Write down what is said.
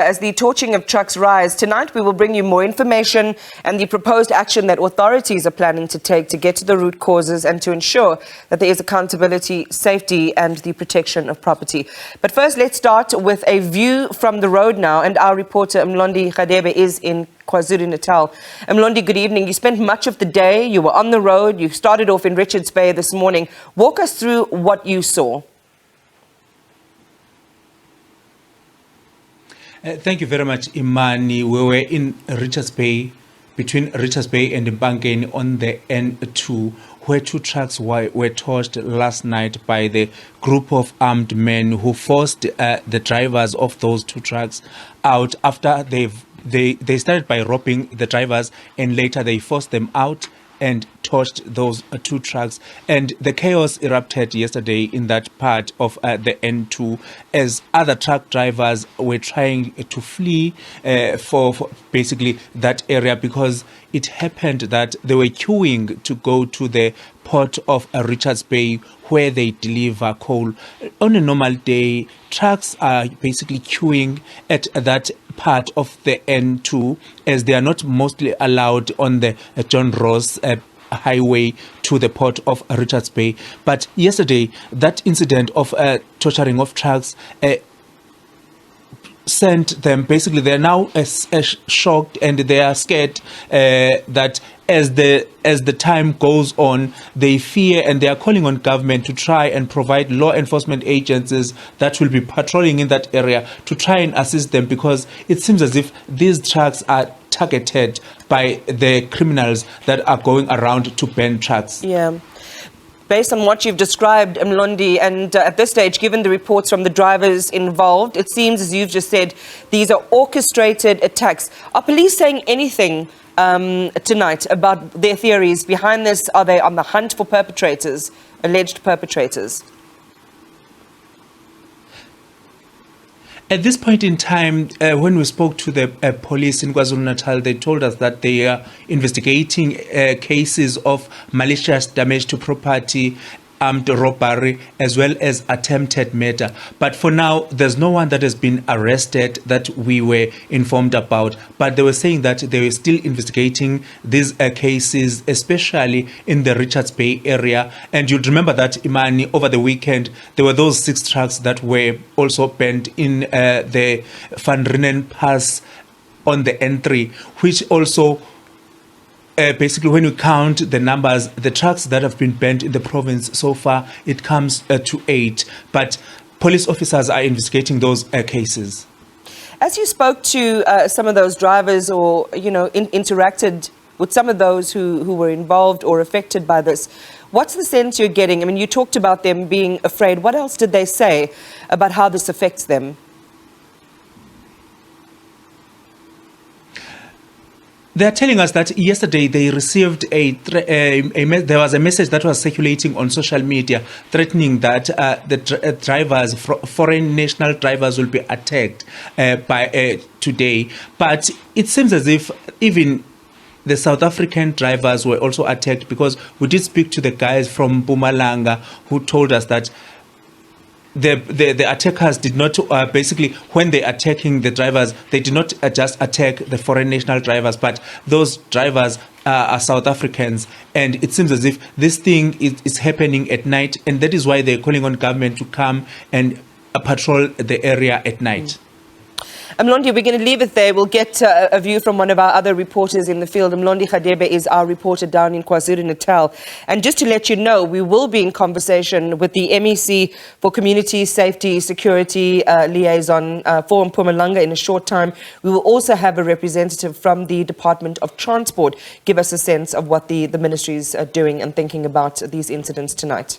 As the torching of trucks rise, tonight we will bring you more information and the proposed action that authorities are planning to take to get to the root causes and to ensure that there is accountability, safety and the protection of property. But first, let's start with a view from the road now, and our reporter Mlondi Radebe is in KwaZulu-Natal. Mlondi, good evening. You spent much of the day, you were on the road, you started off in Richards Bay this morning. Walk us through what you saw. Thank you very much, Imani. We were in Richards Bay, between Richards Bay and Mbangeni on the N2, where two trucks were torched last night by the group of armed men who forced the drivers of those two trucks out after they started by robbing the drivers, and later they forced them out and torched those two trucks. And the chaos erupted yesterday in that part of the N2 as other truck drivers were trying to flee for basically that area, because it happened that they were queuing to go to the port of Richards Bay where they deliver coal. On a normal day, trucks are basically queuing at that part of the N2 as they are not mostly allowed on the John Ross highway to the port of Richards Bay. But yesterday, that incident of torturing of trucks sent them, basically they're now shocked and they are scared that as the time goes on, they fear, and they are calling on government to try and provide law enforcement agencies that will be patrolling in that area to try and assist them, because it seems as if these trucks are targeted by the criminals that are going around to burn trucks. Yeah. Based on what you've described, Mlondi, and at this stage, given the reports from the drivers involved, it seems, as you've just said, these are orchestrated attacks. Are police saying anything tonight about their theories behind this? Are they on the hunt for perpetrators, alleged perpetrators? At this point in time, when we spoke to the police in KwaZulu-Natal, they told us that they are investigating cases of malicious damage to property, armed robbery, as well as attempted murder. But for now, there's no one that has been arrested that we were informed about. But they were saying that they were still investigating these cases, especially in the Richards Bay area. And you'd remember that, Imani, over the weekend, there were those 6 trucks that were also burned in the Van Renen Pass on the N3, which also basically, when you count the numbers, the trucks that have been burnt in the province so far, it comes to 8. But police officers are investigating those cases. As you spoke to some of those drivers, or interacted with some of those who were involved or affected by this, what's the sense you're getting? I mean, you talked about them being afraid. What else did they say about how this affects them? They're telling us that yesterday they received there was a message that was circulating on social media threatening that the drivers, foreign national drivers, will be attacked by today. But it seems as if even the South African drivers were also attacked, because we did speak to the guys from Mpumalanga who told us that the attackers did not basically, when they attacking the drivers, they did not just attack the foreign national drivers, but those drivers are South Africans. And it seems as if this thing is happening at night, and that is why they're calling on government to come and patrol the area at night. Mlondi, we're going to leave it there. We'll get a view from one of our other reporters in the field. Mlondi Radebe is our reporter down in KwaZulu-Natal. And just to let you know, we will be in conversation with the MEC for Community Safety Security Liaison for Mpumalanga in a short time. We will also have a representative from the Department of Transport give us a sense of what the ministries are doing and thinking about these incidents tonight.